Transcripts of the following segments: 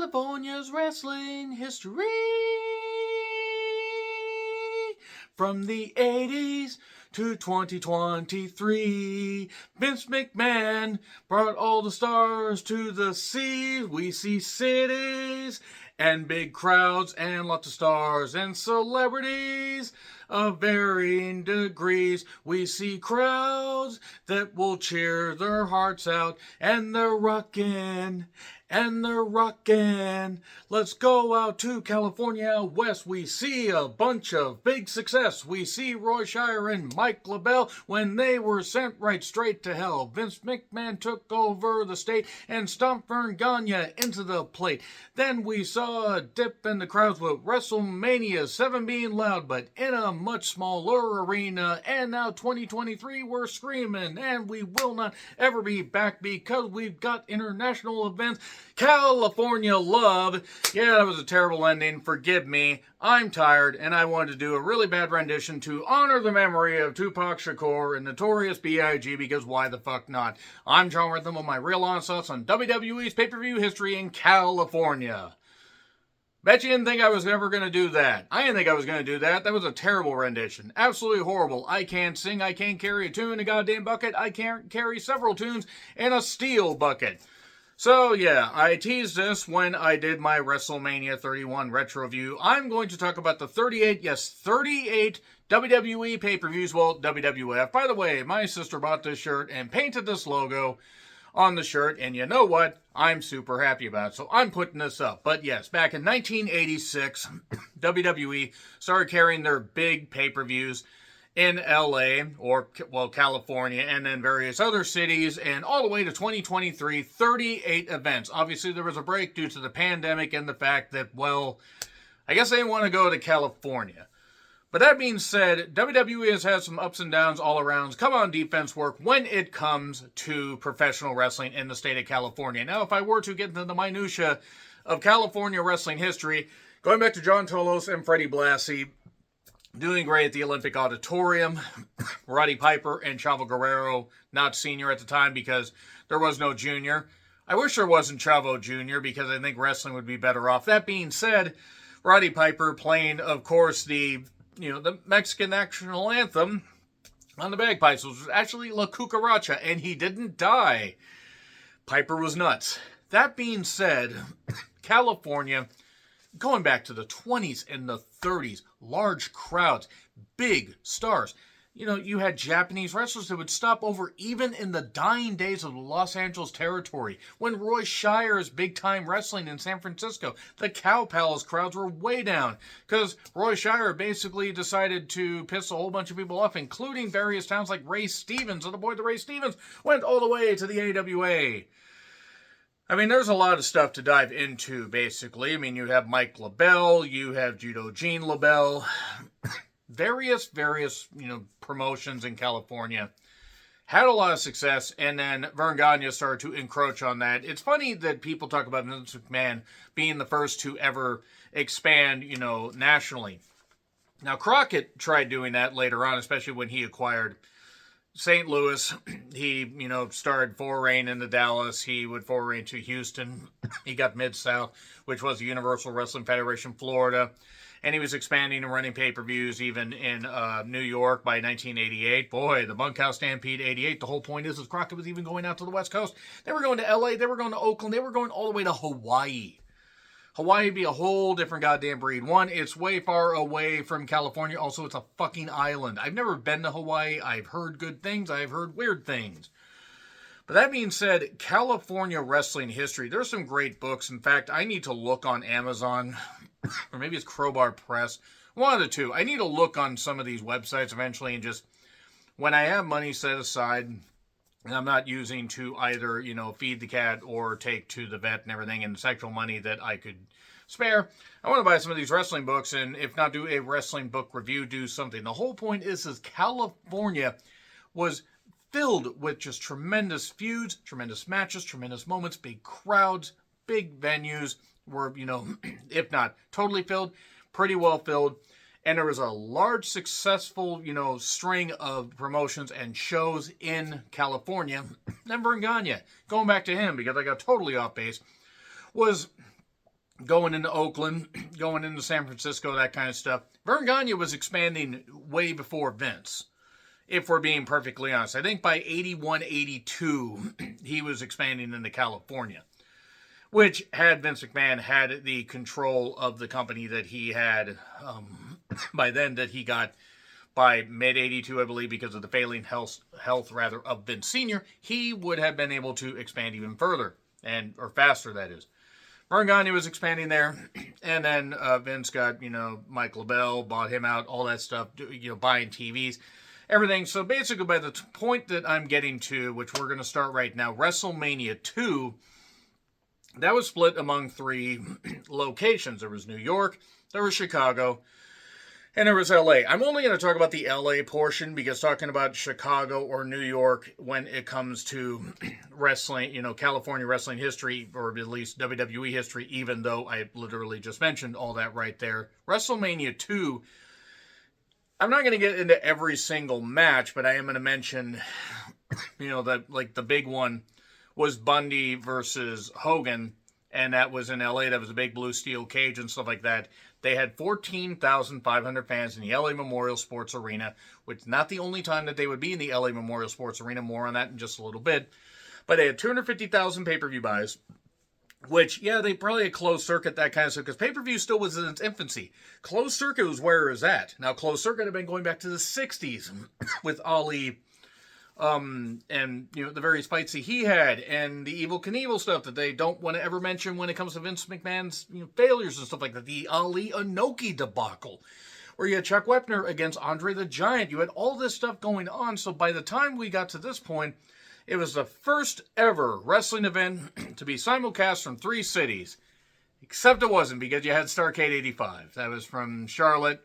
California's wrestling history. From the 80s to 2023, Vince McMahon brought all the stars to the sea. We see cities and big crowds and lots of stars and celebrities of varying degrees. We see crowds that will cheer their hearts out, and they're rockin', and they're rockin'. Let's go out to California West. We see a bunch of big success. We see Roy Shire and Mike LaBelle when they were sent right straight to hell. Vince McMahon took over the state and stomped Vern Gagne into the plate. Then we saw a dip in the crowds with WrestleMania 7 being loud, but in a much smaller arena. And now 2023, we're screaming, and we will not ever be back because we've got international events. California love. Yeah, that was a terrible ending. Forgive me. I'm tired, and I wanted to do a really bad rendition to honor the memory of Tupac Shakur and Notorious B.I.G. because why the fuck not? I'm John Rhythm with my real honest thoughts on WWE's pay-per-view history in California. Bet you didn't think I was ever going to do that. I didn't think I was going to do that. That was a terrible rendition. Absolutely horrible. I can't sing. I can't carry a tune in a goddamn bucket. I can't carry several tunes in a steel bucket. So yeah, I teased this when I did my WrestleMania 31 retro view. I'm going to talk about the 38 WWE pay-per-views, well, WWF. By the way, my sister bought this shirt and painted this logo on the shirt, and you know what? I'm super happy about it, so I'm putting this up. But yes, back in 1986, WWE started carrying their big pay-per-views in LA, or, well, California, and then various other cities, and all the way to 2023, 38 events. Obviously, there was a break due to the pandemic and the fact that, well, I guess they didn't want to go to California. But that being said, WWE has had some ups and downs all around. Come on, defense work when it comes to professional wrestling in the state of California. Now, if I were to get into the minutia of California wrestling history, going back to John Tolos and Freddie Blassie, doing great at the Olympic Auditorium, Roddy Piper and Chavo Guerrero, not senior at the time because there was no junior. I wish there wasn't Chavo Jr. because I think wrestling would be better off. That being said, Roddy Piper playing, of course, the Mexican national anthem on the bagpipes, which was actually La Cucaracha, and he didn't die. Piper was nuts. That being said, California, going back to the 20s and the 30s, large crowds, big stars. You had Japanese wrestlers that would stop over even in the dying days of the Los Angeles territory. When Roy Shire's big-time wrestling in San Francisco, the Cow Palace crowds were way down because Roy Shire basically decided to piss a whole bunch of people off, including various towns like Ray Stevens. And the boy, the Ray Stevens, went all the way to the AWA. I mean, there's a lot of stuff to dive into, basically. I mean, you have Mike LaBelle, you have Judo Gene LaBelle, various, promotions in California had a lot of success, and then Vern Gagne started to encroach on that. It's funny that people talk about Vince McMahon being the first to ever expand, nationally. Now, Crockett tried doing that later on, especially when he acquired St. Louis. He, started foraying into Dallas. He would foray into Houston. He got Mid-South, which was the Universal Wrestling Federation, Florida. And he was expanding and running pay-per-views even in New York by 1988. Boy, the Bunkhouse Stampede 88. The whole point is Crockett was even going out to the West Coast. They were going to LA. They were going to Oakland. They were going all the way to Hawaii. Hawaii would be a whole different goddamn breed. One, it's way far away from California. Also, it's a fucking island. I've never been to Hawaii. I've heard good things. I've heard weird things. But that being said, California wrestling history. There's some great books. In fact, I need to look on Amazon, or maybe it's Crowbar Press. One of the two. I need to look on some of these websites eventually and just, when I have money set aside, and I'm not using to either, feed the cat or take to the vet and everything, and sexual money that I could spare, I want to buy some of these wrestling books, and if not do a wrestling book review, do something. The whole point is California was filled with just tremendous feuds, tremendous matches, tremendous moments, big crowds, big venues were, if not totally filled, pretty well filled. And there was a large, successful, string of promotions and shows in California. Then Vern Gagne, going back to him because I got totally off base, was going into Oakland, going into San Francisco, that kind of stuff. Verne Gagne was expanding way before Vince, if we're being perfectly honest. I think by 81, 82, he was expanding into California, which had Vince McMahon had the control of the company that he had by then, that he got by mid 82, I believe, because of the failing health of Vince Sr., he would have been able to expand even further, or faster, that is. Verne Gagne was expanding there, and then Vince got, Mike LaBelle, bought him out, all that stuff, buying TVs, everything. So basically, by the point that I'm getting to, which we're going to start right now, WrestleMania 2, that was split among 3 locations. There was New York, there was Chicago, and there was LA. I'm only going to talk about the LA portion, because talking about Chicago or New York when it comes to wrestling, California wrestling history, or at least WWE history, even though I literally just mentioned all that right there. WrestleMania 2, I'm not going to get into every single match, but I am going to mention, the big one was Bundy versus Hogan, and that was in LA. That was a big blue steel cage and stuff like that. They had 14,500 fans in the LA Memorial Sports Arena, which is not the only time that they would be in the LA Memorial Sports Arena. More on that in just a little bit. But they had 250,000 pay-per-view buys, which, yeah, they probably had closed circuit, that kind of stuff, because pay-per-view still was in its infancy. Closed circuit was where it was at. Now, closed circuit had been going back to the 60s with Ali, and the various fights that he had, and the Evel Knievel stuff that they don't want to ever mention when it comes to Vince McMahon's failures and stuff like that. The Ali Inoki debacle, where you had Chuck Wepner against Andre the Giant. You had all this stuff going on. So by the time we got to this point, it was the first ever wrestling event to be simulcast from 3 cities. Except it wasn't, because you had Starrcade 85. That was from Charlotte.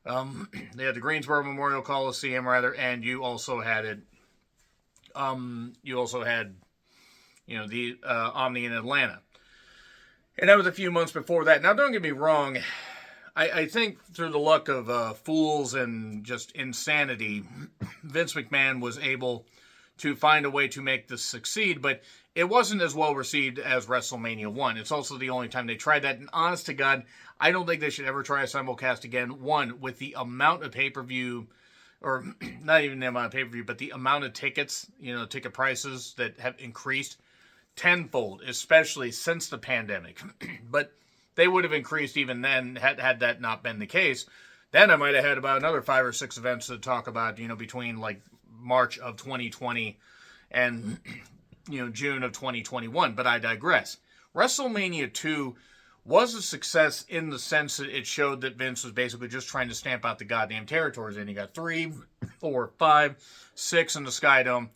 They had the Greensboro Memorial Coliseum, and you also had it. The Omni in Atlanta. And that was a few months before that. Now, don't get me wrong. I think through the luck of fools and just insanity, Vince McMahon was able to find a way to make this succeed, but it wasn't as well received as WrestleMania 1. It's also the only time they tried that, and honest to God, I don't think they should ever try a simulcast again. One, with the amount of pay-per-view, or not even the amount of pay-per-view, but the amount of tickets, ticket prices that have increased tenfold, especially since the pandemic. But they would have increased even then had that not been the case. Then I might have had about another 5 or 6 events to talk about, between like March of 2020 and, June of 2021. But I digress. WrestleMania 2 was a success in the sense that it showed that Vince was basically just trying to stamp out the goddamn territories. And you got 3, 4, 5, 6 in the Skydome.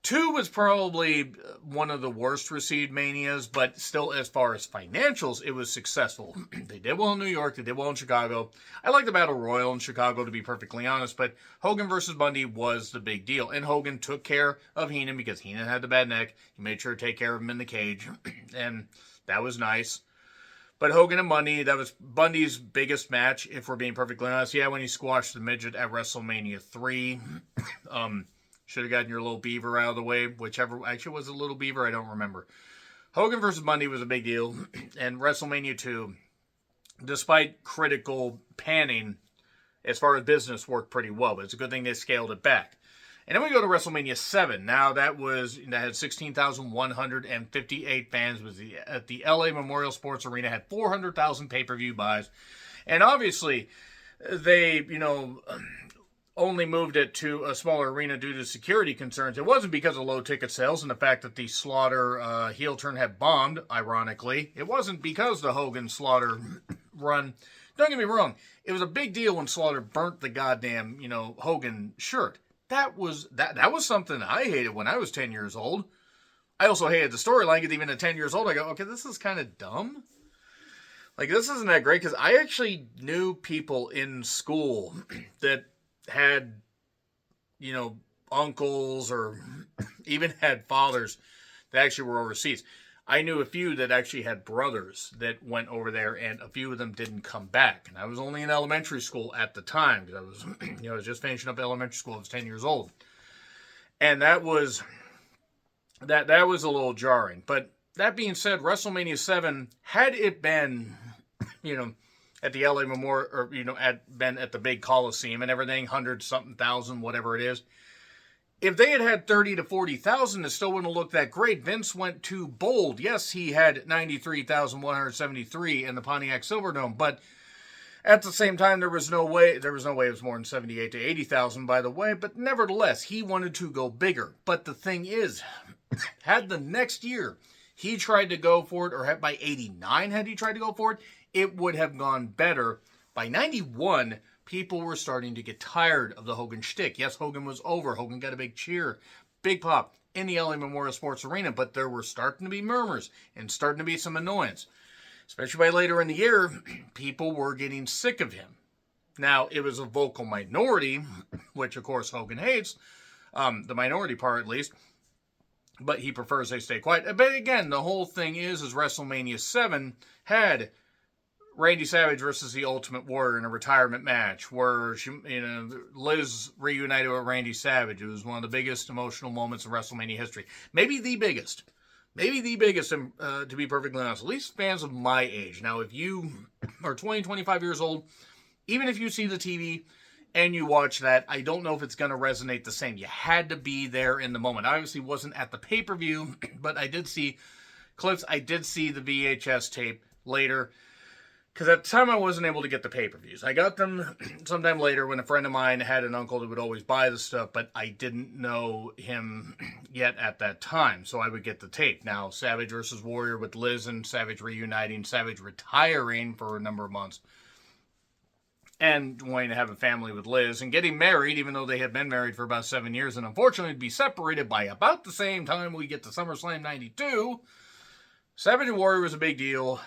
2 was probably one of the worst received Manias, but still, as far as financials, it was successful. They did well in New York, they did well in Chicago. I like the Battle Royal in Chicago, to be perfectly honest, but Hogan versus Bundy was the big deal. And Hogan took care of Heenan because Heenan had the bad neck. He made sure to take care of him in the cage, and that was nice. But Hogan and Bundy, that was Bundy's biggest match, if we're being perfectly honest. Yeah, when he squashed the midget at WrestleMania 3. Should have gotten your little beaver out of the way. Whichever, actually was a little beaver, I don't remember. Hogan versus Bundy was a big deal. And WrestleMania 2, despite critical panning, as far as business, worked pretty well. But it's a good thing they scaled it back. And then we go to WrestleMania 7. Now that had 16,158 fans. Was at the LA Memorial Sports Arena. Had 400,000 pay-per-view buys. And obviously, they, only moved it to a smaller arena due to security concerns. It wasn't because of low ticket sales and the fact that the Slaughter heel turn had bombed, ironically. It wasn't because the Hogan Slaughter run. Don't get me wrong. It was a big deal when Slaughter burnt the goddamn, Hogan shirt. That was something I hated when I was 10 years old. I also hated the storyline because even at 10 years old, I go, okay, this is kind of dumb. Like, this isn't that great, because I actually knew people in school that had, uncles or even had fathers that actually were overseas. I knew a few that actually had brothers that went over there, and a few of them didn't come back. And I was only in elementary school at the time, because I was, I was just finishing up elementary school. I was 10 years old. And that was a little jarring. But, that being said, WrestleMania 7, had it been, at the LA Memorial, or, been at the big Coliseum and everything, 100-something thousand, whatever it is, if they had 30 to 40,000, it still wouldn't have looked that great. Vince went too bold. Yes, he had 93,173 in the Pontiac Silverdome, but at the same time, there was no way it was more than 78 to 80,000, by the way, but nevertheless, he wanted to go bigger. But the thing is, had the next year he tried to go for it, or by 89 had he tried to go for it, it would have gone better. By 91, people were starting to get tired of the Hogan shtick. Yes, Hogan was over. Hogan got a big cheer, big pop in the LA Memorial Sports Arena, but there were starting to be murmurs and starting to be some annoyance. Especially by later in the year, people were getting sick of him. Now, it was a vocal minority, which of course Hogan hates, the minority part at least, but he prefers they stay quiet. But again, the whole thing is WrestleMania 7 had Randy Savage versus the Ultimate Warrior in a retirement match where Liz reunited with Randy Savage. It was one of the biggest emotional moments in WrestleMania history. Maybe the biggest. To be perfectly honest, at least fans of my age. Now, if you are 20, 25 years old, even if you see the TV and you watch that, I don't know if it's going to resonate the same. You had to be there in the moment. I obviously wasn't at the pay-per-view, but I did see clips. I did see the VHS tape later, because at the time I wasn't able to get the pay-per-views. I got them sometime later when a friend of mine had an uncle that would always buy the stuff, but I didn't know him yet at that time, so I would get the tape. Now, Savage versus Warrior with Liz and Savage reuniting, Savage retiring for a number of months, and wanting to have a family with Liz, and getting married, even though they had been married for about 7 years, and unfortunately to be separated by about the same time we get to SummerSlam 92. Savage and Warrior was a big deal.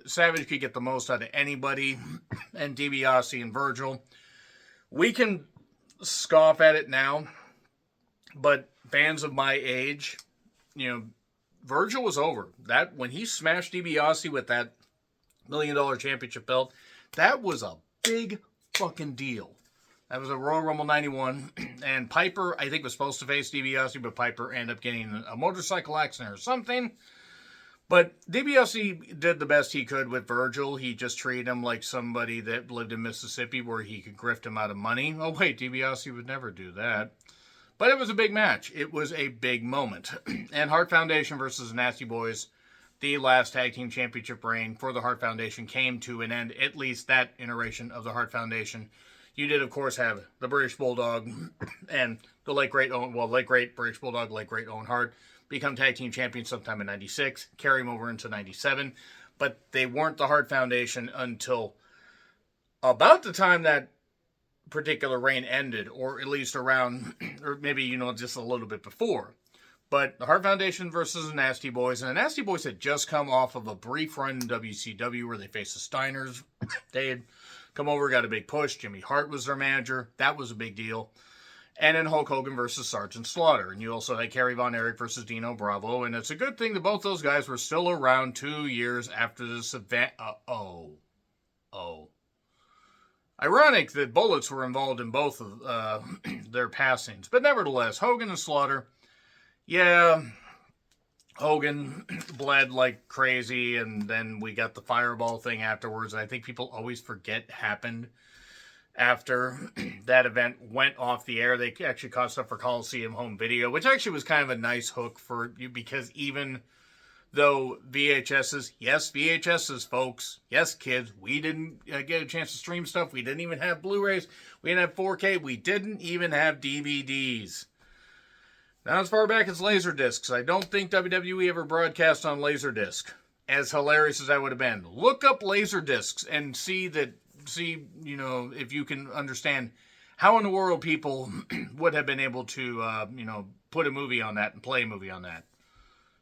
Savage could get the most out of anybody, and DiBiase and Virgil. We can scoff at it now, but fans of my age, Virgil was over. That when he smashed DiBiase with that $1 million championship belt, that was a big fucking deal. That was a Royal Rumble 91, and Piper, I think, was supposed to face DiBiase, but Piper ended up getting a motorcycle accident or something. But DiBiase did the best he could with Virgil. He just treated him like somebody that lived in Mississippi where he could grift him out of money. Oh, wait, DiBiase would never do that. But it was a big match. It was a big moment. And Hart Foundation versus Nasty Boys, the last tag team championship reign for the Hart Foundation, came to an end, at least that iteration of the Hart Foundation. You did, of course, have the British Bulldog and the late great British Bulldog, late great Owen Hart, become tag team champions sometime in 96, carry them over into 97, but they weren't the Hart Foundation until about the time that particular reign ended, or at least around, or maybe, just a little bit before. But the Hart Foundation versus the Nasty Boys, and the Nasty Boys had just come off of a brief run in WCW where they faced the Steiners. They had come over, got a big push. Jimmy Hart was their manager. That was a big deal. And then Hulk Hogan versus Sergeant Slaughter. And you also had Kerry Von Erich versus Dino Bravo. And it's a good thing that both those guys were still around 2 years after this event. Ironic that bullets were involved in both of their passings. But nevertheless, Hogan and Slaughter, yeah, Hogan bled like crazy. And then we got the fireball thing afterwards. I think people always forget happened after that event went off the air. They actually caught stuff for Coliseum Home Video, which actually was kind of a nice hook for you, because even though VHSs, folks, yes, kids, we didn't get a chance to stream stuff. We didn't even have Blu-rays. We didn't have 4K. We didn't even have DVDs. Not as far back as Laserdiscs. I don't think WWE ever broadcast on Laserdisc. As hilarious as that would have been. Look up Laserdiscs and see, if you can understand how in the world people would have been able to, put a movie on that and play a movie on that.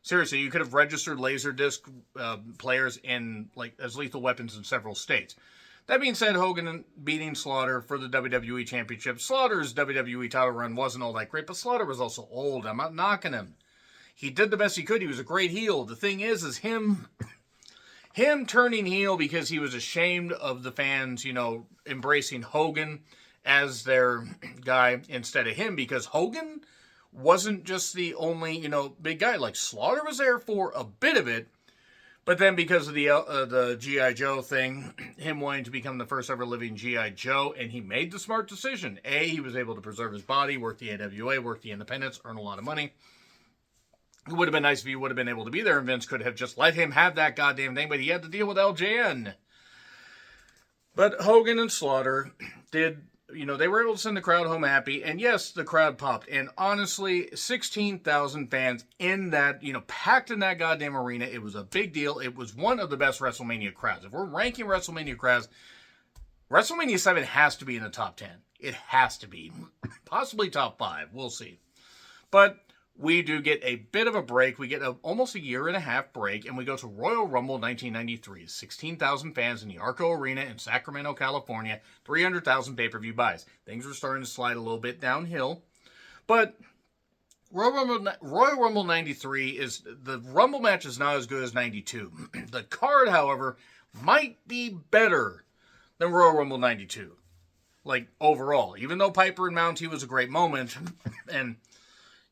Seriously, you could have registered Laserdisc players as lethal weapons in several states. That being said, Hogan beating Slaughter for the WWE Championship. Slaughter's WWE title run wasn't all that great, but Slaughter was also old. I'm not knocking him. He did the best he could. He was a great heel. The thing is him turning heel because he was ashamed of the fans, embracing Hogan as their guy instead of him, because Hogan wasn't just the only, big guy. Like, Slaughter was there for a bit of it, but then because of the G.I. Joe thing, him wanting to become the first ever living G.I. Joe, and he made the smart decision. He was able to preserve his body, work the AWA, work the independents, earn a lot of money. It would have been nice if he would have been able to be there, and Vince could have just let him have that goddamn thing, but he had to deal with LJN. But Hogan and Slaughter did, they were able to send the crowd home happy, and yes, the crowd popped. And honestly, 16,000 fans in that, packed in that goddamn arena. It was a big deal. It was one of the best WrestleMania crowds. If we're ranking WrestleMania crowds, WrestleMania 7 has to be in the top 10. It has to be. Possibly top 5. We'll see. But we do get a bit of a break. We get almost a year and a half break, and we go to Royal Rumble 1993. 16,000 fans in the Arco Arena in Sacramento, California. 300,000 pay-per-view buys. Things were starting to slide a little bit downhill. But Royal Rumble 93 is... The Rumble match is not as good as 92. The card, however, might be better than Royal Rumble 92. Like, overall. Even though Piper and Mountie was a great moment, and...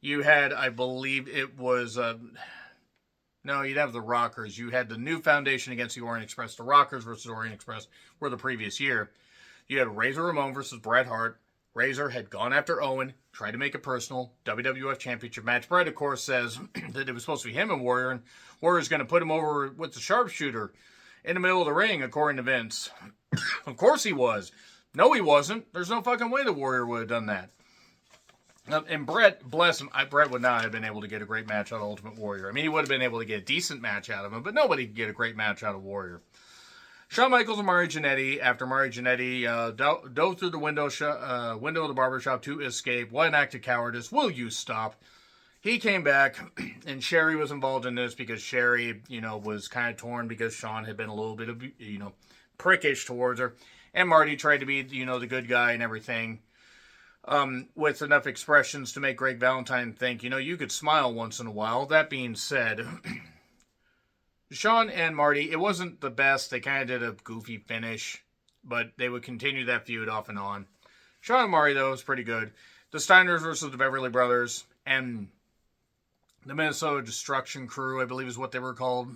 You had, I believe it was, no, you'd have the Rockers. You had the New Foundation against the Orient Express. The Rockers versus Orient Express were the previous year. You had Razor Ramon versus Bret Hart. Razor had gone after Owen, tried to make it personal. WWF Championship match. Bret, of course, says that it was supposed to be him and Warrior, and Warrior's going to put him over with the sharpshooter in the middle of the ring, according to Vince. Of course he was. No, he wasn't. There's no fucking way the Warrior would have done that. And Bret, bless him, Bret would not have been able to get a great match out of Ultimate Warrior. I mean, he would have been able to get a decent match out of him, but nobody could get a great match out of Warrior. Shawn Michaels and Mario Jannetty, after Mario Jannetty dove through the window of the barbershop to escape. What an act of cowardice. Will you stop? He came back, and Sherry was involved in this because Sherry, was kind of torn because Shawn had been a little bit of, prickish towards her. And Marty tried to be, the good guy and everything. With enough expressions to make Greg Valentine think, you could smile once in a while. That being said, Shawn and Marty, it wasn't the best. They kind of did a goofy finish, but they would continue that feud off and on. Shawn and Marty, though, was pretty good. The Steiners versus the Beverly Brothers and the Minnesota Destruction Crew, I believe is what they were called,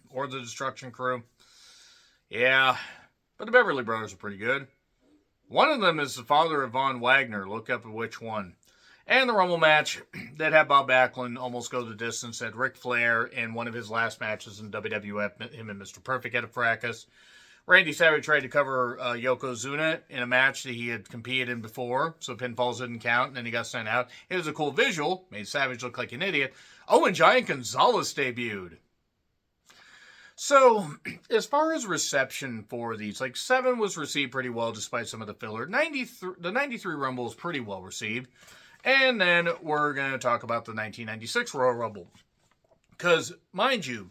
or the Destruction Crew. Yeah, but the Beverly Brothers are pretty good. One of them is the father of Von Wagner. Look up at which one. And the Rumble match that had Bob Backlund almost go the distance. Had Ric Flair in one of his last matches in WWF. Him and Mr. Perfect had a fracas. Randy Savage tried to cover Yokozuna in a match that he had competed in before. So pinfalls didn't count. And then he got sent out. It was a cool visual. Made Savage look like an idiot. Oh, and Giant Gonzalez debuted. So, as far as reception for these, 7 was received pretty well despite some of the filler. The 93 Rumble is pretty well received. And then we're going to talk about the 1996 Royal Rumble. Because, mind you,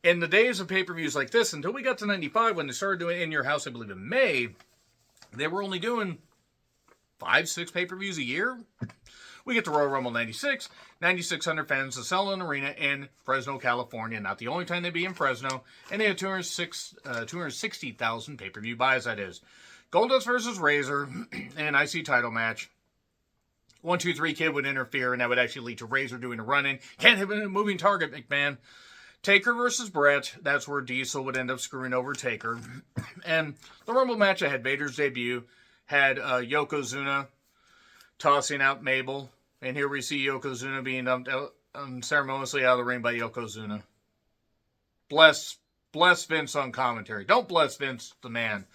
in the days of pay-per-views like this, until we got to 95, when they started doing it in your house, I believe in May, they were only doing 5-6 pay-per-views a year. We get to Royal Rumble 96, 9,600 fans, the Selland Arena in Fresno, California. Not the only time they'd be in Fresno. And they had 260,000 pay-per-view buys, that is. Goldust versus Razor in an IC title match. 1-2-3 Kid would interfere, and that would actually lead to Razor doing a run-in. Can't have a moving target, McMahon. Taker versus Brett. That's where Diesel would end up screwing over Taker. And the Rumble match that had Vader's debut had Yokozuna tossing out Mabel. And here we see Yokozuna being dumped out, unceremoniously out of the ring by Yokozuna. Bless Vince on commentary. Don't bless Vince the man.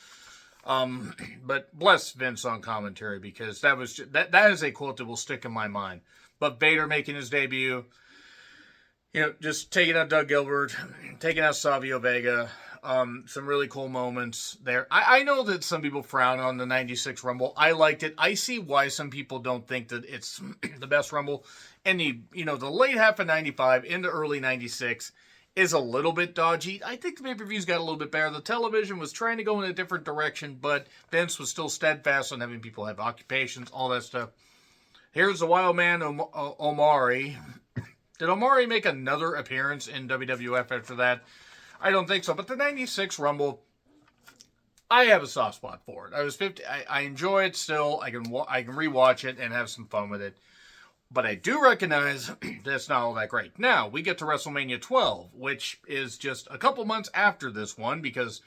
But bless Vince on commentary, because that is a quote that will stick in my mind. But Vader making his debut, just taking out Doug Gilbert, taking out Savio Vega. Some really cool moments there. I know that some people frown on the 96 Rumble. I liked it. I see why some people don't think that it's the best Rumble. And the late half of 95 into early 96 is a little bit dodgy. I think the pay-per-views got a little bit better. The television was trying to go in a different direction, but Vince was still steadfast on having people have occupations, all that stuff. Here's the Wild Man Omari. Did Omari make another appearance in WWF after that? I don't think so. But the 96 Rumble, I have a soft spot for it. I was 50. I enjoy it still. I can rewatch it and have some fun with it. But I do recognize that's not all that great. Now, we get to WrestleMania 12, which is just a couple months after this one, because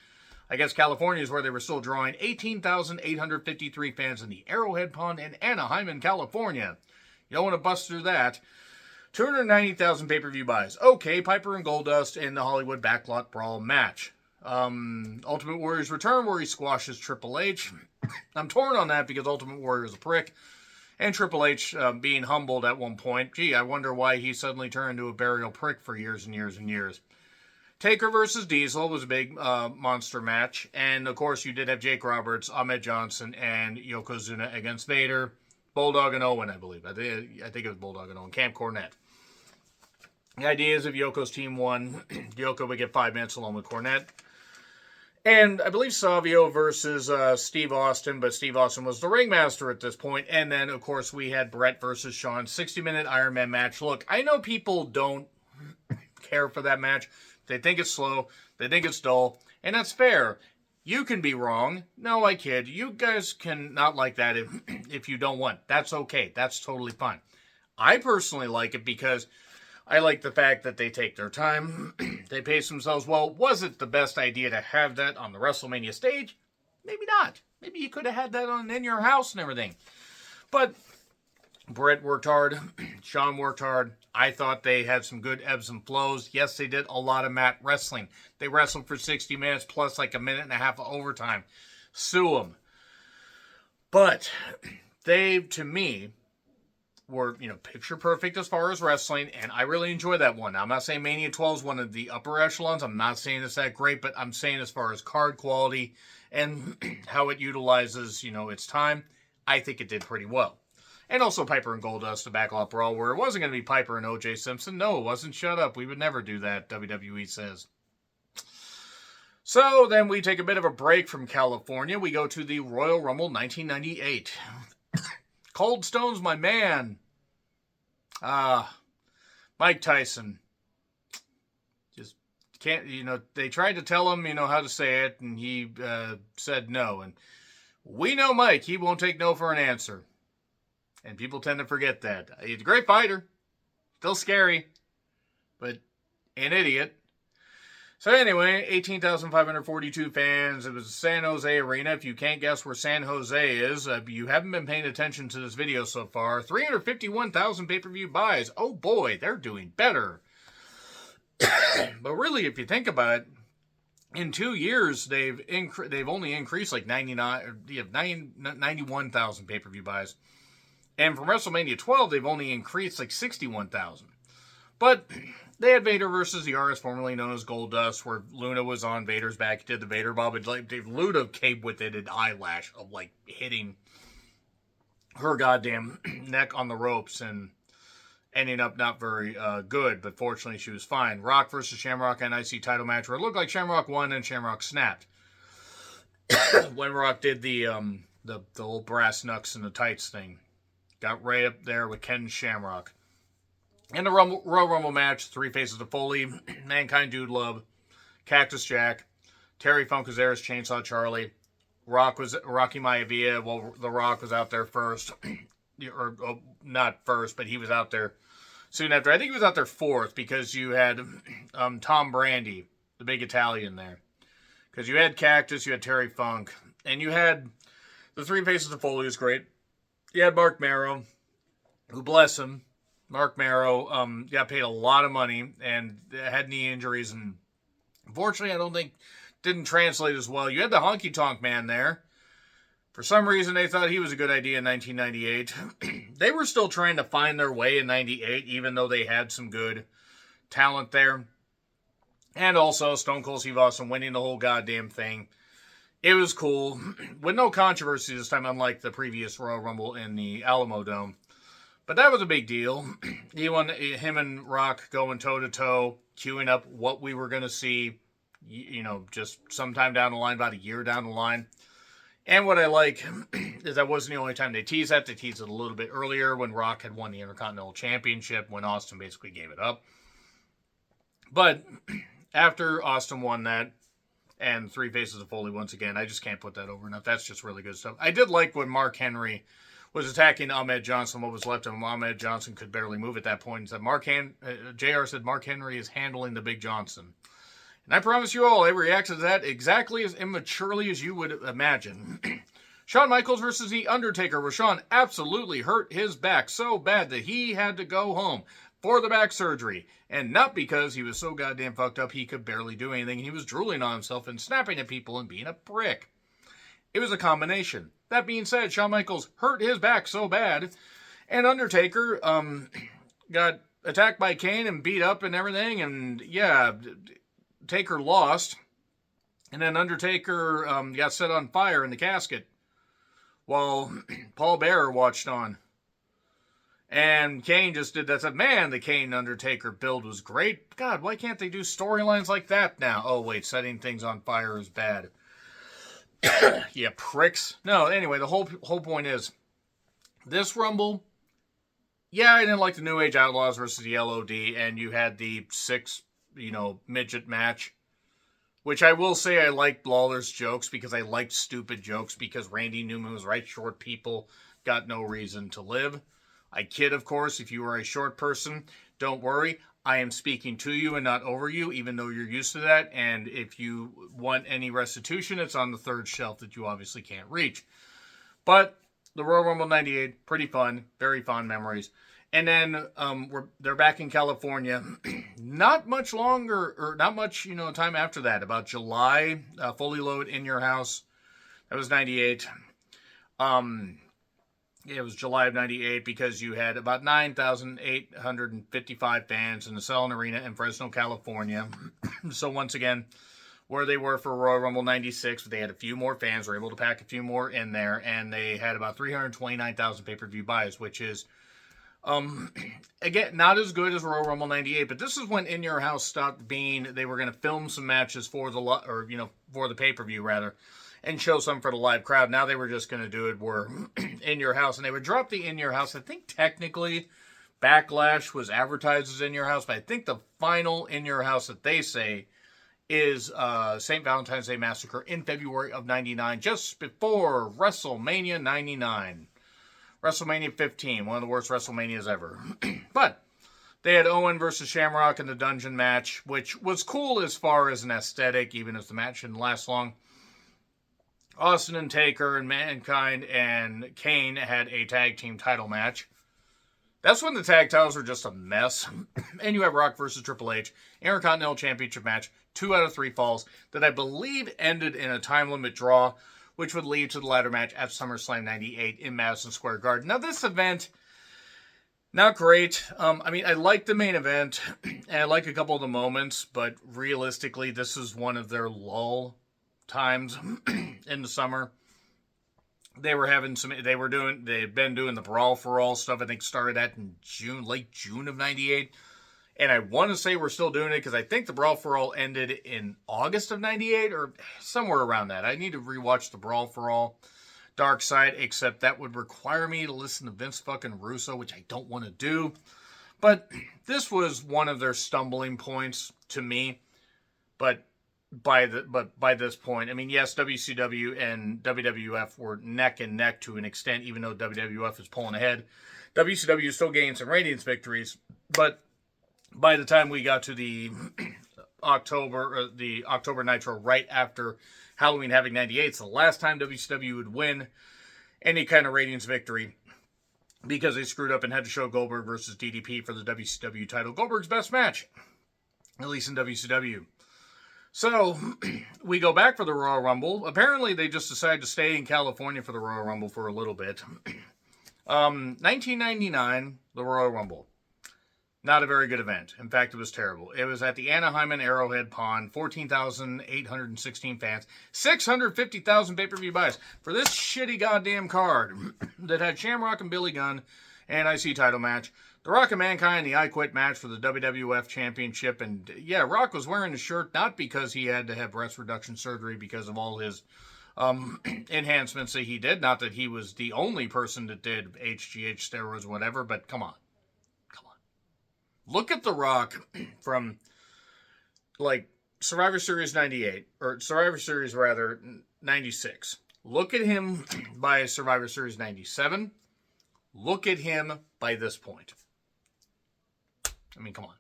I guess California is where they were still drawing 18,853 fans in the Arrowhead Pond in Anaheim, in California. You don't want to bust through that. 290,000 pay-per-view buys. Okay, Piper and Goldust in the Hollywood Backlot Brawl match. Ultimate Warrior's return, where he squashes Triple H. I'm torn on that because Ultimate Warrior is a prick. And Triple H being humbled at one point. Gee, I wonder why he suddenly turned into a burial prick for years and years and years. Taker versus Diesel was a big monster match. And, of course, you did have Jake Roberts, Ahmed Johnson, and Yokozuna against Vader. Bulldog and Owen, I believe. I think it was Bulldog and Owen. Camp Cornette. The idea is if Yoko's team won, Yoko would get 5 minutes along with Cornette. And I believe Savio versus Steve Austin, but Steve Austin was the ringmaster at this point. And then, of course, we had Brett versus Shawn, 60-minute Iron Man match. Look, I know people don't care for that match. They think it's slow. They think it's dull. And that's fair. You can be wrong. No, I kid. You guys can not like that if you don't want. That's okay. That's totally fine. I personally like it because I like the fact that they take their time. They pace themselves well. Was it the best idea to have that on the WrestleMania stage? Maybe not. Maybe you could have had that in your house and everything. But Brett worked hard. Shawn worked hard. I thought they had some good ebbs and flows. Yes, they did a lot of mat wrestling. They wrestled for 60 minutes plus like a minute and a half of overtime. Sue them. But they, to me, were, picture perfect as far as wrestling, and I really enjoy that one. Now, I'm not saying Mania 12 is one of the upper echelons. I'm not saying it's that great, but I'm saying as far as card quality and how it utilizes, its time, I think it did pretty well. And also Piper and Goldust, the Backlot Brawl, where it wasn't going to be Piper and O.J. Simpson. No, it wasn't. Shut up. We would never do that, WWE says. So then we take a bit of a break from California. We go to the Royal Rumble 1998. Cold Stone's my man. Mike Tyson. Just can't, they tried to tell him, how to say it, and he said no. And we know Mike. He won't take no for an answer. And people tend to forget that. He's a great fighter. Still scary. But an idiot. So anyway, 18,542 fans. It was the San Jose Arena. If you can't guess where San Jose is, you haven't been paying attention to this video so far. 351,000 pay-per-view buys. Oh boy, they're doing better. But really, if you think about it, in 2 years, they've only increased like 91,000 pay-per-view buys. And from WrestleMania 12, they've only increased like 61,000. But they had Vader versus the RS, formerly known as Goldust, where Luna was on Vader's back. He did the Vader Bob. Luna came with it an eyelash of like hitting her goddamn neck on the ropes and ending up not very good. But fortunately, she was fine. Rock versus Shamrock NIC title match where it looked like Shamrock won and Shamrock snapped. When Rock did the old brass knucks and the tights thing. Got right up there with Ken Shamrock. In the Royal Rumble match, 3 faces of Foley, Mankind Dude Love, Cactus Jack, Terry Funk was there as Chainsaw Charlie, Rocky Maivia. Well, The Rock was out there first. Or not first, but he was out there soon after. I think he was out there fourth because you had Tom Brandy, the big Italian there. Because you had Cactus, you had Terry Funk, and you had the 3 faces of Foley was great. You had Mark Marrow, who, bless him, Mark Marrow got paid a lot of money and had knee injuries, and unfortunately, I don't think didn't translate as well. You had the Honky Tonk Man there. For some reason, they thought he was a good idea in 1998. They were still trying to find their way in 98, even though they had some good talent there. And also, Stone Cold Steve Austin winning the whole goddamn thing. It was cool, with no controversy this time, unlike the previous Royal Rumble in the Alamo Dome. But that was a big deal. Him and Rock going toe-to-toe, queuing up what we were going to see, just sometime down the line, about a year down the line. And what I like is that wasn't the only time they teased that. They teased it a little bit earlier when Rock had won the Intercontinental Championship, when Austin basically gave it up. But after Austin won that, and 3 faces of Foley once again, I just can't put that over enough. That's just really good stuff. I did like when Mark Henry was attacking Ahmed Johnson. What was left of him, Ahmed Johnson could barely move at that point. And said JR said Mark Henry is handling the Big Johnson. And I promise you all, they reacted to that exactly as immaturely as you would imagine. Shawn Michaels versus The Undertaker, where Shawn absolutely hurt his back so bad that he had to go home for the back surgery. And not because he was so goddamn fucked up he could barely do anything. He was drooling on himself and snapping at people and being a prick. It was a combination. That being said, Shawn Michaels hurt his back so bad, and Undertaker got attacked by Kane and beat up and everything, and yeah, Taker lost, and then Undertaker got set on fire in the casket while Paul Bearer watched on. And Kane just did that. Said, man, the Kane Undertaker build was great. God, why can't they do storylines like that now? Oh, wait, setting things on fire is bad. Yeah, pricks. No, anyway, the whole point is, this Rumble, yeah, I didn't like the New Age Outlaws versus the LOD, and you had the 6, midget match, which I will say I liked Lawler's jokes because I liked stupid jokes because Randy Newman was right. Short people got no reason to live. I kid, of course. If you are a short person, don't worry. I am speaking to you and not over you, even though you're used to that. And if you want any restitution, it's on the third shelf that you obviously can't reach. But the Royal Rumble 98, pretty fun. Very fond memories. And then they're back in California. Not much longer, or not much, time after that. About July, Fully Load in Your House. That was 98. It was July of 98 because you had about 9,855 fans in the Selland Arena in Fresno, California. So once again, where they were for Royal Rumble 96, they had a few more fans, were able to pack a few more in there, and they had about 329,000 pay-per-view buys, which is, again, not as good as Royal Rumble 98, but this is when In Your House stopped being, they were going to film some matches for for the pay-per-view, rather, and show some for the live crowd. Now they were just going to do it where In Your House, and they would drop the In Your House. I think technically Backlash was advertised as In Your House, but I think the final In Your House that they say is St. Valentine's Day Massacre in February of 99, just before WrestleMania 99. WrestleMania 15, one of the worst WrestleManias ever. But they had Owen versus Shamrock in the dungeon match, which was cool as far as an aesthetic, even as the match didn't last long. Austin and Taker and Mankind and Kane had a tag team title match. That's when the tag titles were just a mess. And you have Rock versus Triple H, Intercontinental Championship match, 2 out of 3 falls, that I believe ended in a time limit draw, which would lead to the ladder match at SummerSlam 98 in Madison Square Garden. Now this event, not great. I like the main event, and I like a couple of the moments, but realistically, this is one of their lull times in the summer. They'd been doing the Brawl for All stuff, I think started at in late June of 98. And I want to say we're still doing it because I think the Brawl for All ended in August of 98 or somewhere around that. I need to rewatch the Brawl for All Dark Side, except that would require me to listen to Vince fucking Russo, which I don't want to do. But this was one of their stumbling points to me. But by this point, yes, WCW and WWF were neck and neck to an extent, even though WWF is pulling ahead. WCW still gained some ratings victories, but by the time we got to the October Nitro right after Halloween Havoc 98, it's the last time WCW would win any kind of ratings victory because they screwed up and had to show Goldberg versus DDP for the WCW title. Goldberg's best match, at least in WCW. So, we go back for the Royal Rumble. Apparently, they just decided to stay in California for the Royal Rumble for a little bit. 1999, the Royal Rumble. Not a very good event. In fact, it was terrible. It was at the Anaheim and Arrowhead Pond. 14,816 fans. 650,000 pay-per-view buys for this shitty goddamn card that had Shamrock and Billy Gunn and IC title match. The Rock and Mankind, the I Quit match for the WWF Championship. And yeah, Rock was wearing the shirt not because he had to have breast reduction surgery because of all his enhancements that he did. Not that he was the only person that did HGH steroids or whatever, but come on. Look at The Rock from, Survivor Series 98, or Survivor Series, rather, 96. Look at him by Survivor Series 97. Look at him by this point. I mean, come on.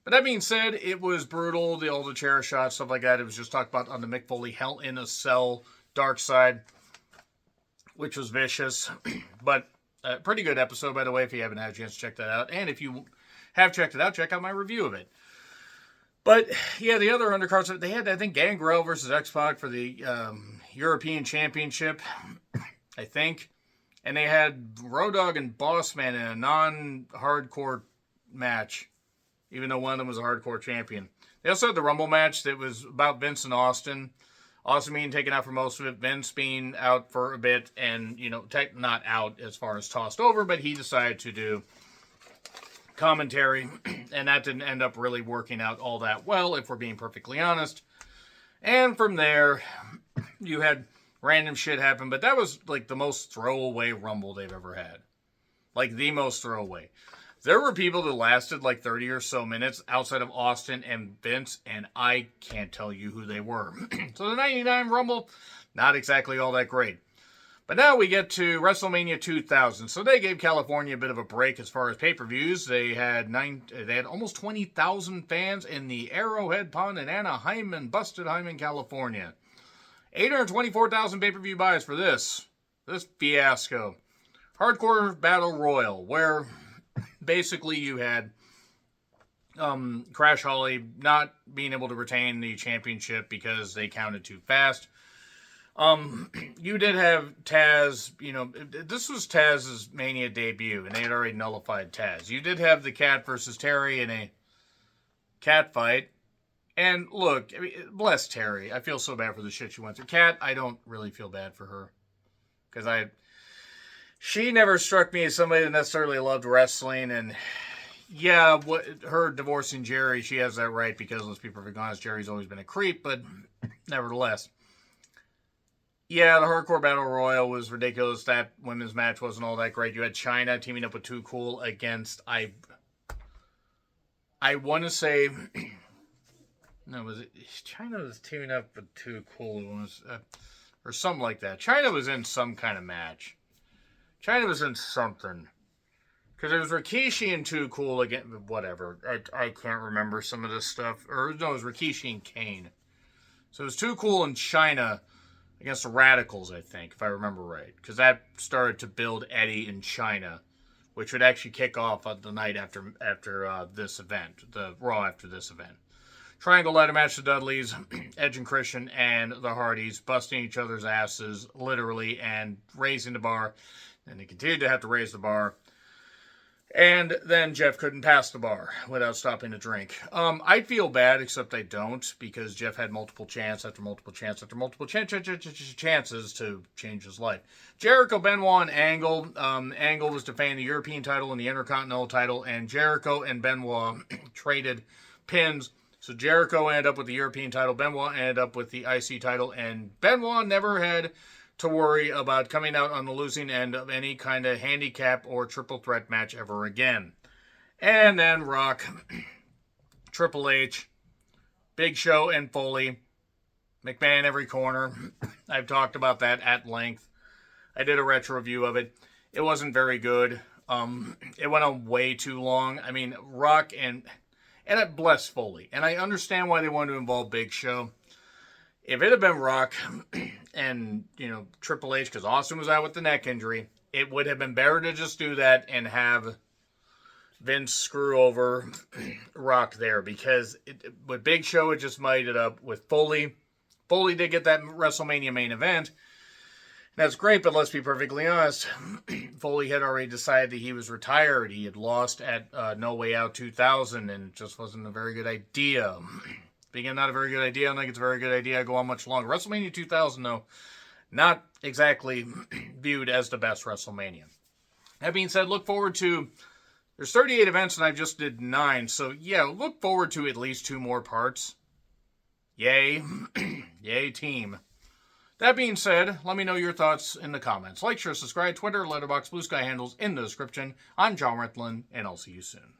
But that being said, it was brutal. All the chair shots, stuff like that. It was just talked about on the Mick Foley Hell in a Cell Dark Side, which was vicious. But a pretty good episode, by the way, if you haven't had a chance to check that out. And if you have checked it out, check out my review of it. But, yeah, the other undercards, they had, I think, Gangrel versus X-Pac for the European Championship, I think. And they had Road Dogg and Boss Man in a non-hardcore match, even though one of them was a hardcore champion. They also had the Rumble match that was about Vince and Austin. Austin being taken out for most of it, Vince being out for a bit, and, not out as far as tossed over, but he decided to do commentary, and that didn't end up really working out all that well, if we're being perfectly honest. And from there, you had random shit happen, but that was, the most throwaway Rumble they've ever had. The most throwaway. There were people that lasted 30 or so minutes outside of Austin and Vince, and I can't tell you who they were. So the 99 Rumble, not exactly all that great. But now we get to WrestleMania 2000. So they gave California a bit of a break as far as pay-per-views. They had almost 20,000 fans in the Arrowhead Pond in Anaheim and Busted Heim in California. 824,000 pay-per-view buys for this fiasco. Hardcore Battle Royal, where basically you had Crash Holly not being able to retain the championship because they counted too fast. You did have Taz, this was Taz's Mania debut, and they had already nullified Taz. You did have the Cat versus Terry in a cat fight. And look, bless Terry. I feel so bad for the shit she went through. Cat, I don't really feel bad for her. Because she never struck me as somebody that necessarily loved wrestling. And yeah, her divorcing Jerry, she has that right because, let's be perfectly honest, Jerry's always been a creep. But nevertheless. Yeah, the Hardcore Battle Royal was ridiculous. That women's match wasn't all that great. You had Chyna teaming up with Too Cool against, I want to say, no, was it, Chyna was teaming up with Too Cool, or something like that. Chyna was in some kind of match. Chyna was in something. Because it was Rikishi and Too Cool again, whatever. I can't remember some of this stuff. Or, no, it was Rikishi and Kane. So it was Too Cool and Chyna against the Radicals, I think, if I remember right. Because that started to build Eddie and Chyna, which would actually kick off on the night after this event, the Raw after this event. Triangle ladder match, the Dudleys, Edge and Christian, and the Hardys, busting each other's asses, literally, and raising the bar. And they continued to have to raise the bar. And then Jeff couldn't pass the bar without stopping to drink. I feel bad, except I don't, because Jeff had multiple chance after multiple chance after multiple chances to change his life. Jericho, Benoit, and Angle. Angle was defending the European title and the Intercontinental title, and Jericho and Benoit traded pins. So Jericho ended up with the European title, Benoit ended up with the IC title, and Benoit never had to worry about coming out on the losing end of any kind of handicap or triple threat match ever again. And then Rock, Triple H, Big Show, and Foley, McMahon every corner. I've talked about that at length. I did a retro review of it. It wasn't very good. It went on way too long. I mean, Rock and bless Foley. And I understand why they wanted to involve Big Show. If it had been Rock and, Triple H, because Austin was out with the neck injury, it would have been better to just do that and have Vince screw over Rock there. Because with Big Show, it just made it up with Foley. Foley did get that WrestleMania main event. That's great, but let's be perfectly honest. Foley had already decided that he was retired. He had lost at No Way Out 2000, and it just wasn't a very good idea. Being not a very good idea, I don't think it's a very good idea to go on much longer. WrestleMania 2000, though, not exactly viewed as the best WrestleMania. That being said, look forward to... There's 38 events, and I just did 9. So, yeah, look forward to at least 2 more parts. Yay. Yay, team. That being said, let me know your thoughts in the comments. Like, share, subscribe, Twitter, Letterboxd, Blue Sky handles in the description. I'm John Ritlin, and I'll see you soon.